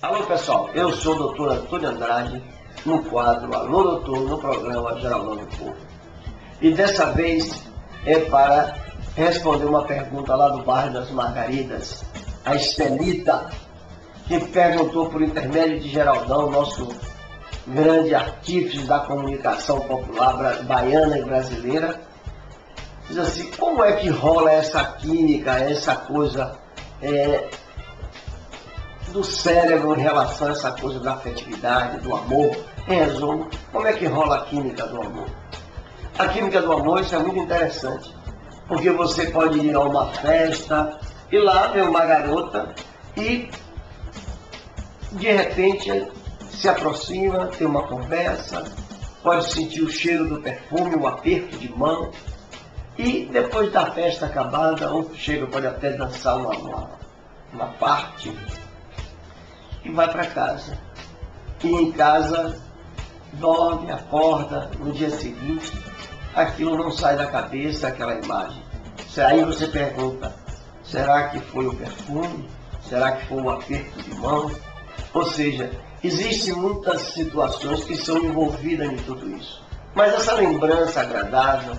Alô pessoal, eu sou o doutor Antônio Andrade, no quadro Alô Doutor, no programa Geraldão do Povo. E dessa vez é para responder uma pergunta lá do bairro das Margaridas, a Estelita, que perguntou por intermédio de Geraldão, nosso grande artífice da comunicação popular baiana e brasileira. Diz assim: como é que rola essa química, essa coisa do cérebro em relação a essa coisa da afetividade, do amor? Em resumo, como é que rola a química do amor? A química do amor, isso é muito interessante, porque você pode ir a uma festa e lá vem uma garota e de repente se aproxima, tem uma conversa, pode sentir o cheiro do perfume, um aperto de mão, e depois da festa acabada, um chega, pode até dançar uma parte e vai para casa. E em casa dorme, acorda, no dia seguinte aquilo não sai da cabeça, aquela imagem. Aí você pergunta: será que foi o perfume? Será que foi o aperto de mão? Ou seja, existem muitas situações que são envolvidas em tudo isso. Mas essa lembrança agradável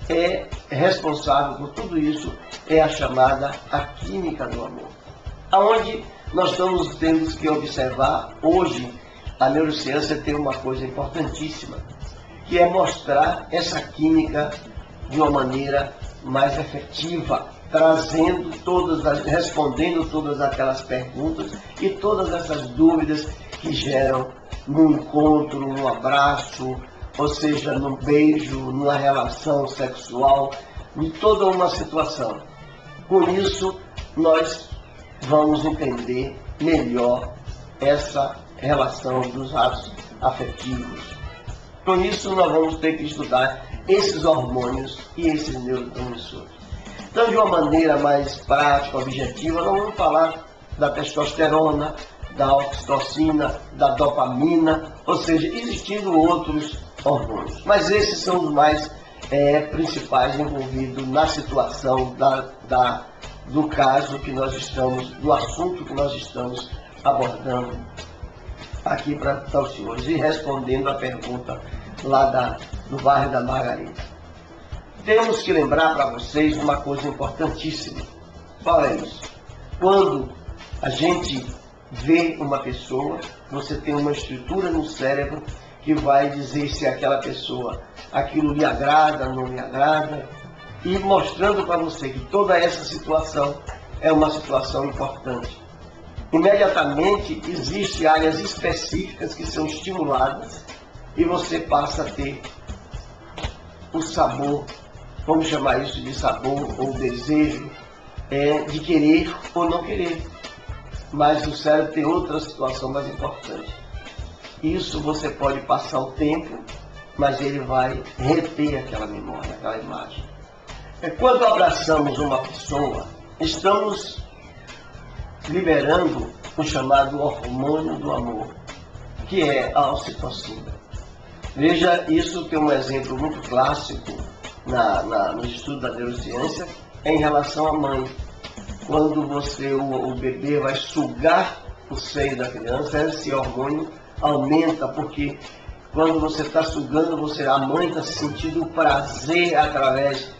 é responsável por tudo isso, é a chamada a química do amor. Aonde nós estamos tendo que observar, hoje a neurociência tem uma coisa importantíssima, que é mostrar essa química de uma maneira mais efetiva, respondendo todas aquelas perguntas e todas essas dúvidas que geram no encontro, no abraço, ou seja, num beijo, numa relação sexual, em toda uma situação. Por isso, nós vamos entender melhor essa relação dos atos afetivos. Com isso, nós vamos ter que estudar esses hormônios e esses neurotransmissores. Então, de uma maneira mais prática, objetiva, nós vamos falar da testosterona, da oxitocina, da dopamina, ou seja, existindo outros hormônios. Mas esses são os mais principais envolvidos na situação do caso que nós estamos, do assunto que nós estamos abordando aqui para os senhores, e respondendo a pergunta lá do bairro da Margarida. Temos que lembrar para vocês uma coisa importantíssima. Qual é isso? Quando a gente vê uma pessoa, você tem uma estrutura no cérebro que vai dizer se aquela pessoa, aquilo lhe agrada, não lhe agrada, e mostrando para você que toda essa situação é uma situação importante. Imediatamente existem áreas específicas que são estimuladas e você passa a ter o sabor, vamos chamar isso de sabor ou desejo, de querer ou não querer. Mas o cérebro tem outra situação mais importante. Isso você pode passar o tempo, mas ele vai reter aquela memória, aquela imagem. Quando abraçamos uma pessoa, estamos liberando o chamado hormônio do amor, que é a ocitocina. Veja, isso tem um exemplo muito clássico no estudo da neurociência, em relação à mãe. Quando o bebê vai sugar o seio da criança, esse hormônio aumenta, porque quando você está sugando, a mãe está sentindo o prazer através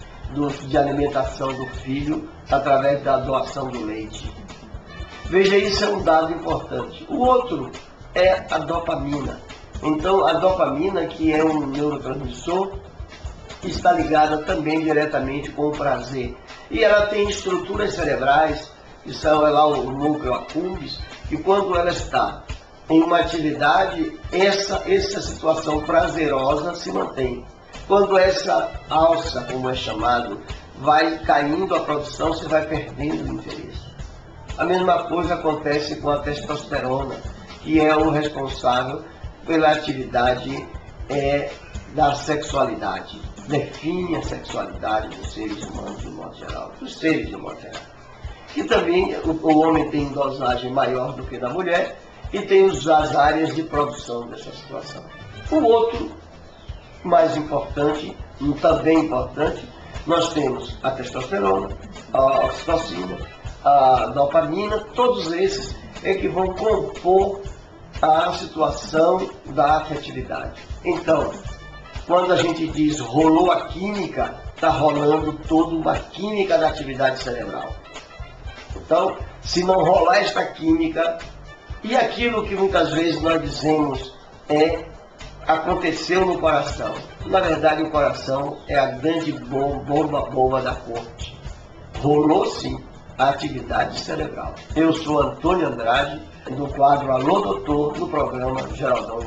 de alimentação do filho, através da doação do leite. Veja, isso é um dado importante. O outro é a dopamina. Então, a dopamina, que é um neurotransmissor, está ligada também diretamente com o prazer. E ela tem estruturas cerebrais, que são lá o núcleo accumbens, que quando ela está em uma atividade, essa situação prazerosa se mantém. Quando essa alça, como é chamado, vai caindo a produção, você vai perdendo o interesse. A mesma coisa acontece com a testosterona, que é o responsável pela atividade da sexualidade. Define a sexualidade dos seres humanos de modo geral, dos seres de modo geral. E também o homem tem dosagem maior do que da mulher e tem as áreas de produção dessa situação. O outro, mais importante, também importante, nós temos a testosterona, a oxitocina, a dopamina, todos esses é que vão compor a situação da afetividade. Então, quando a gente diz rolou a química, está rolando toda uma química da atividade cerebral. Então, se não rolar esta química, e aquilo que muitas vezes nós dizemos aconteceu no coração. Na verdade, o coração é a grande bomba da corte. Rolou sim a atividade cerebral. Eu sou Antônio Andrade, do quadro Alô Doutor, no programa Geraldão.